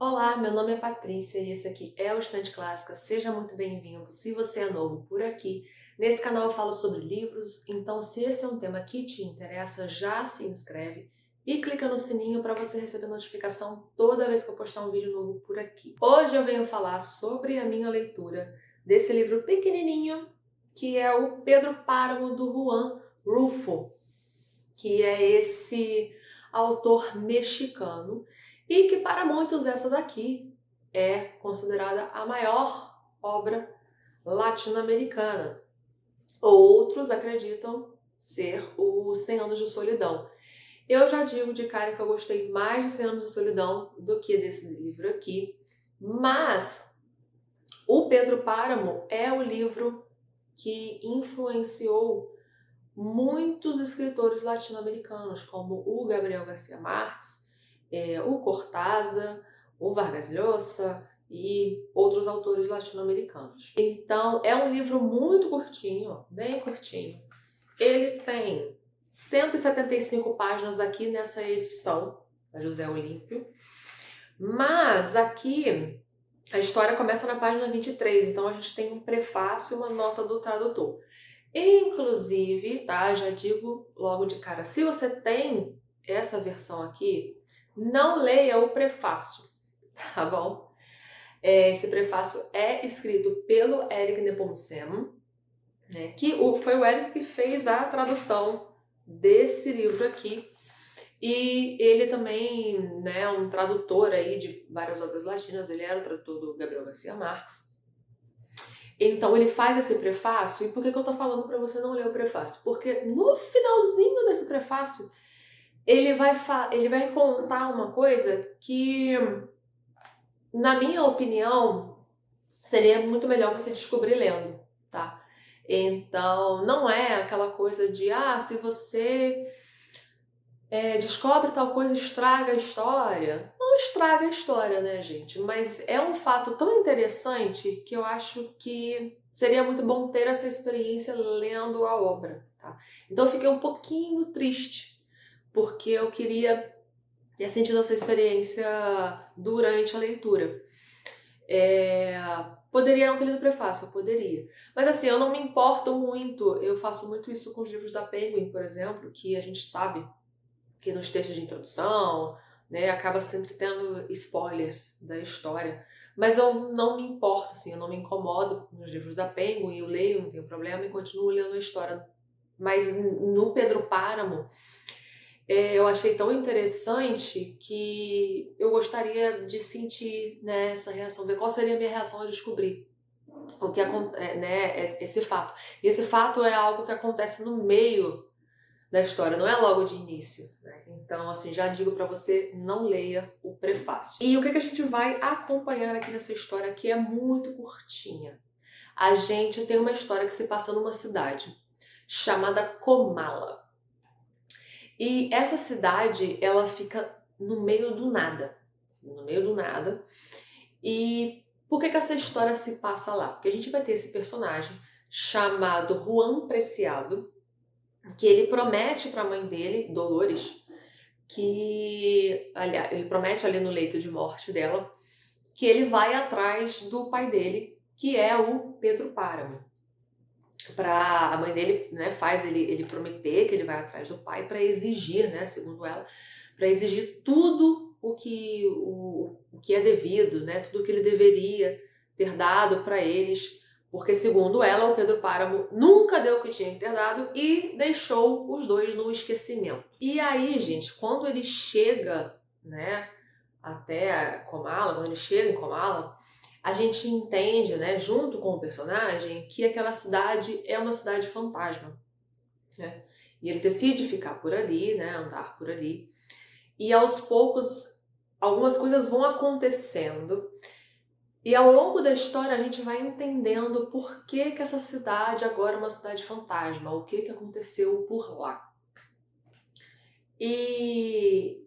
Olá, meu nome é Patrícia e esse aqui é o Estante Clássica. Seja muito bem-vindo. Se você é novo por aqui, nesse canal eu falo sobre livros, então se esse é um tema que te interessa, já se inscreve e clica no sininho para você receber notificação toda vez que eu postar um vídeo novo por aqui. Hoje eu venho falar sobre a minha leitura desse livro pequenininho, que é o Pedro Páramo, do Juan Rulfo, que é esse autor mexicano e que para muitos essa daqui é considerada a maior obra latino-americana. Outros acreditam ser o 100 Anos de Solidão. Eu já digo de cara que eu gostei mais de 100 Anos de Solidão do que desse livro aqui, mas o Pedro Páramo é o livro que influenciou muitos escritores latino-americanos, como o Gabriel Garcia Marques, o Cortázar, o Vargas Llosa e outros autores latino-americanos. Então, é um livro muito curtinho, bem curtinho. Ele tem 175 páginas aqui nessa edição da José Olímpio, mas aqui a história começa na página 23, então a gente tem um prefácio e uma nota do tradutor. Inclusive, tá, já digo logo de cara, se você tem essa versão aqui, não leia o prefácio, tá bom? Esse prefácio é escrito pelo Eric Nepomucemo, né, foi o Eric que fez a tradução desse livro aqui, e ele também, né, é um tradutor aí de várias obras latinas, ele era o tradutor do Gabriel Garcia Marques. Então ele faz esse prefácio, e por que eu tô falando para você não ler o prefácio? Porque no finalzinho desse prefácio, ele vai contar uma coisa que, na minha opinião, seria muito melhor você descobrir lendo, tá? Então, não é aquela coisa de, se você descobre tal coisa, estraga a história. Não estraga a história, né, gente? Mas é um fato tão interessante que eu acho que seria muito bom ter essa experiência lendo a obra, tá? Então eu fiquei um pouquinho triste, porque eu queria ter sentido essa experiência durante a leitura. Poderia não ter lido o prefácio, eu poderia. Mas assim, eu não me importo muito, eu faço muito isso com os livros da Penguin, por exemplo, que a gente sabe que nos textos de introdução, né, acaba sempre tendo spoilers da história. Mas eu não me importo, assim, eu não me incomodo nos livros da Penguin, eu leio, não tenho problema, e continuo lendo a história. Mas no Pedro Páramo, eu achei tão interessante que eu gostaria de sentir, né, essa reação, ver qual seria a minha reação ao descobrir o que acontece, né, esse fato. E esse fato é algo que acontece no meio da história, não é logo de início, né? Então, assim, já digo para você, não leia o prefácio. E o que a gente vai acompanhar aqui nessa história, que é muito curtinha? A gente tem uma história que se passa numa cidade chamada Comala. E essa cidade, ela fica no meio do nada. No meio do nada. E por que essa história se passa lá? Porque a gente vai ter esse personagem chamado Juan Preciado, que ele promete para a mãe dele, Dolores, que, aliás, ele promete ali no leito de morte dela, que ele vai atrás do pai dele, que é o Pedro Páramo. A mãe dele, né, faz ele prometer que ele vai atrás do pai para exigir, né, segundo ela, para exigir tudo o que é devido, né, tudo o que ele deveria ter dado para eles, porque segundo ela, o Pedro Páramo nunca deu o que tinha que ter dado e deixou os dois no esquecimento. E aí, gente, quando ele chega, né, até Comala, quando ele chega em Comala, a gente entende, né, junto com o personagem, que aquela cidade é uma cidade fantasma, né? E ele decide ficar por ali, né, andar por ali. E aos poucos, algumas coisas vão acontecendo. E ao longo da história, a gente vai entendendo por que essa cidade agora é uma cidade fantasma, o que aconteceu por lá. E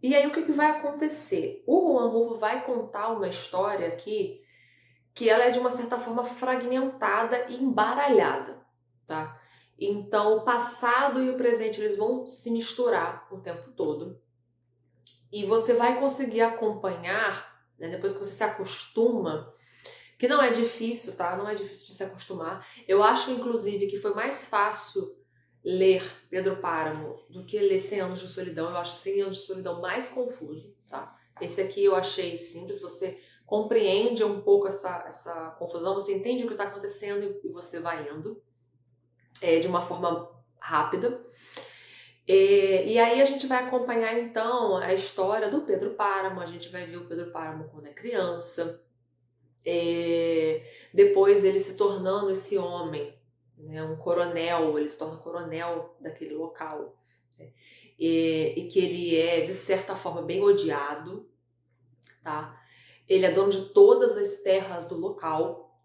aí, o que vai acontecer? O Juan Rulfo vai contar uma história aqui que ela é de uma certa forma fragmentada e embaralhada, tá? Então, o passado e o presente, eles vão se misturar o tempo todo. E você vai conseguir acompanhar né? Depois que você se acostuma, que não é difícil, tá? Não é difícil de se acostumar. Eu acho, inclusive, que foi mais fácil ler Pedro Páramo do que ler 100 Anos de Solidão. Eu acho 100 Anos de Solidão mais confuso, tá? Esse aqui eu achei simples, você compreende um pouco essa confusão, você entende o que está acontecendo e você vai indo de uma forma rápida. E aí a gente vai acompanhar então a história do Pedro Páramo, a gente vai ver o Pedro Páramo quando é criança, depois ele se tornando esse homem, né, um coronel, ele se torna coronel daquele local, né, e que ele é de certa forma bem odiado, tá? Ele é dono de todas as terras do local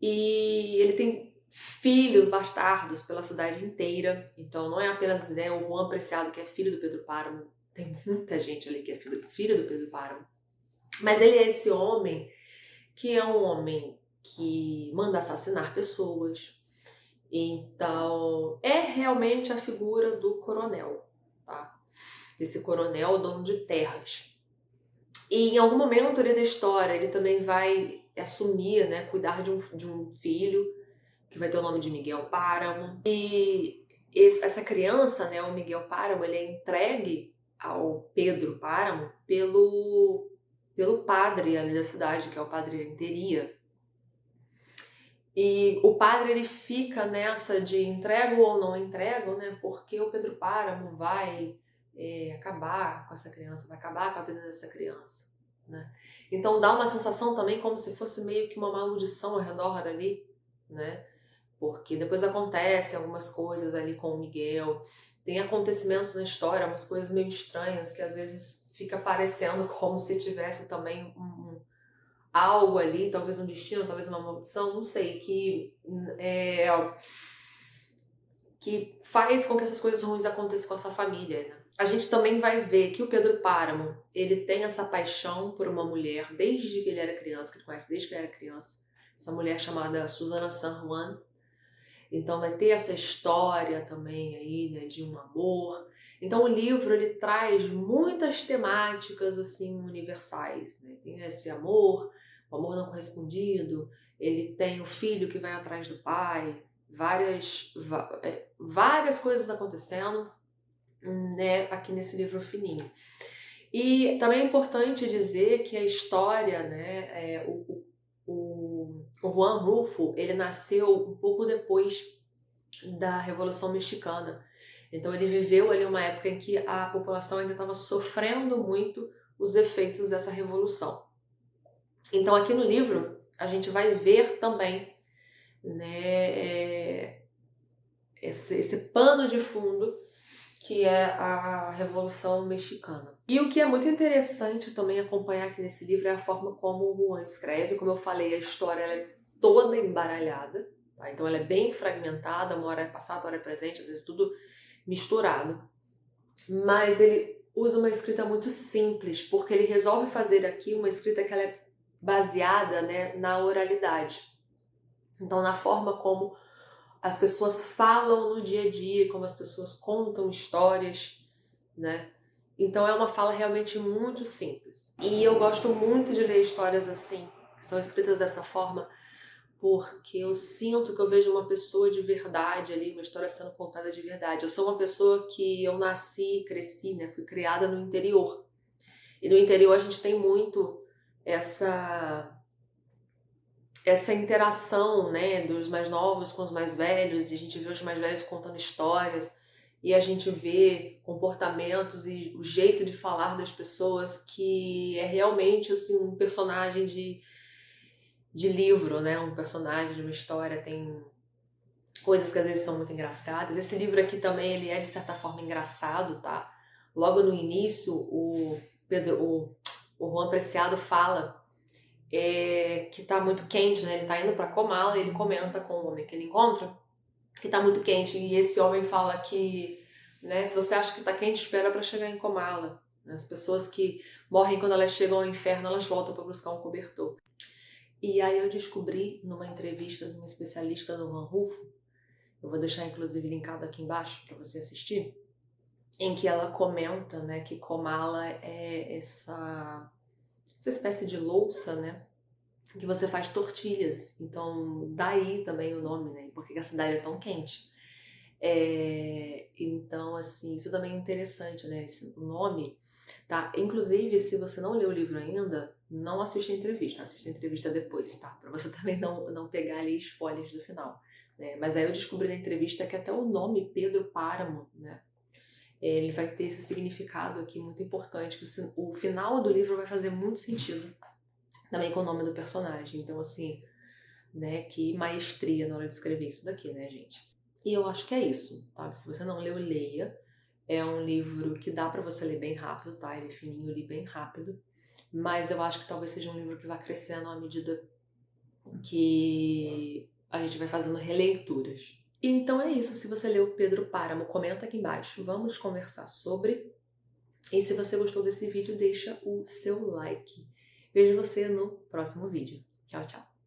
e ele tem filhos bastardos pela cidade inteira, então não é apenas, né, o Juan Preciado que é filho do Pedro Páramo, tem muita gente ali que é filho do Pedro Páramo, mas ele é esse homem que é um homem que manda assassinar pessoas, então é realmente a figura do coronel, tá? Esse coronel dono de terras. E em algum momento ali da história ele também vai assumir, né, cuidar de um filho que vai ter o nome de Miguel Páramo. E essa criança, né, o Miguel Páramo, ele é entregue ao Pedro Páramo pelo padre ali da cidade, que é o padre Renteria. E o padre ele fica nessa de entrego ou não entrego, né? Porque o Pedro Páramo vai acabar com essa criança, vai acabar com a vida dessa criança, né? Então dá uma sensação também como se fosse meio que uma maldição ao redor ali, né? Porque depois acontecem algumas coisas ali com o Miguel, tem acontecimentos na história, umas coisas meio estranhas que às vezes fica parecendo como se tivesse também algo ali, talvez um destino, talvez uma maldição, não sei, que faz com que essas coisas ruins aconteçam com essa família, né? A gente também vai ver que o Pedro Páramo, ele tem essa paixão por uma mulher desde que ele era criança, que ele conhece desde que ele era criança, essa mulher chamada Susana San Juan. Então vai ter essa história também aí, né, de um amor. Então o livro ele traz muitas temáticas assim universais, né? Tem esse amor, o amor não correspondido, ele tem o filho que vai atrás do pai, várias coisas acontecendo, né, aqui nesse livro fininho. E também é importante dizer que a história, né, o Juan Rulfo, ele nasceu um pouco depois da Revolução Mexicana. Então ele viveu ali uma época em que a população ainda estava sofrendo muito os efeitos dessa revolução. Então aqui no livro a gente vai ver também, né, esse pano de fundo que é a Revolução Mexicana. E o que é muito interessante também acompanhar aqui nesse livro é a forma como o Juan escreve. Como eu falei, a história ela é toda embaralhada, tá? Então ela é bem fragmentada, uma hora é passada, uma hora é presente, às vezes tudo misturado. Mas ele usa uma escrita muito simples, porque ele resolve fazer aqui uma escrita que ela é baseada, né, na oralidade. Então na forma como as pessoas falam no dia a dia, como as pessoas contam histórias, né? Então é uma fala realmente muito simples. E eu gosto muito de ler histórias assim, que são escritas dessa forma, porque eu sinto que eu vejo uma pessoa de verdade ali, uma história sendo contada de verdade. Eu sou uma pessoa que eu nasci, cresci, né? Fui criada no interior. E no interior a gente tem muito essa interação, né, dos mais novos com os mais velhos, e a gente vê os mais velhos contando histórias, e a gente vê comportamentos e o jeito de falar das pessoas que é realmente assim um personagem de livro, né, um personagem de uma história. Tem coisas que às vezes são muito engraçadas. Esse livro aqui também ele é de certa forma engraçado, tá? Logo no início o Juan Preciado fala que tá muito quente, né? Ele tá indo pra Comala e ele comenta com o homem que ele encontra que tá muito quente. E esse homem fala que, né, se você acha que tá quente, espera pra chegar em Comala. As pessoas que morrem quando elas chegam ao inferno, elas voltam pra buscar um cobertor. E aí eu descobri numa entrevista de um especialista no Juan Rulfo, eu vou deixar inclusive linkado aqui embaixo pra você assistir, em que ela comenta, né, que Comala é esse essa espécie de louça, né? Que você faz tortilhas. Então, daí também o nome, né? Porque a cidade é tão quente. Então, assim, isso também é interessante, né? O nome, tá? Inclusive, se você não leu o livro ainda, não assiste a entrevista, assiste a entrevista depois, tá? Pra você também não pegar ali spoilers do final, né? Mas aí eu descobri na entrevista que até o nome Pedro Páramo, né? Ele vai ter esse significado aqui muito importante, que o final do livro vai fazer muito sentido também com o nome do personagem. Então, assim, né, que maestria na hora de escrever isso daqui, né, gente? E eu acho que é isso, sabe? Se você não leu, leia. É um livro que dá pra você ler bem rápido, tá? Ele é fininho, eu li bem rápido. Mas eu acho que talvez seja um livro que vai crescendo à medida que a gente vai fazendo releituras. Então é isso. Se você leu Pedro Páramo, comenta aqui embaixo. Vamos conversar sobre. E se você gostou desse vídeo, deixa o seu like. Vejo você no próximo vídeo. Tchau, tchau.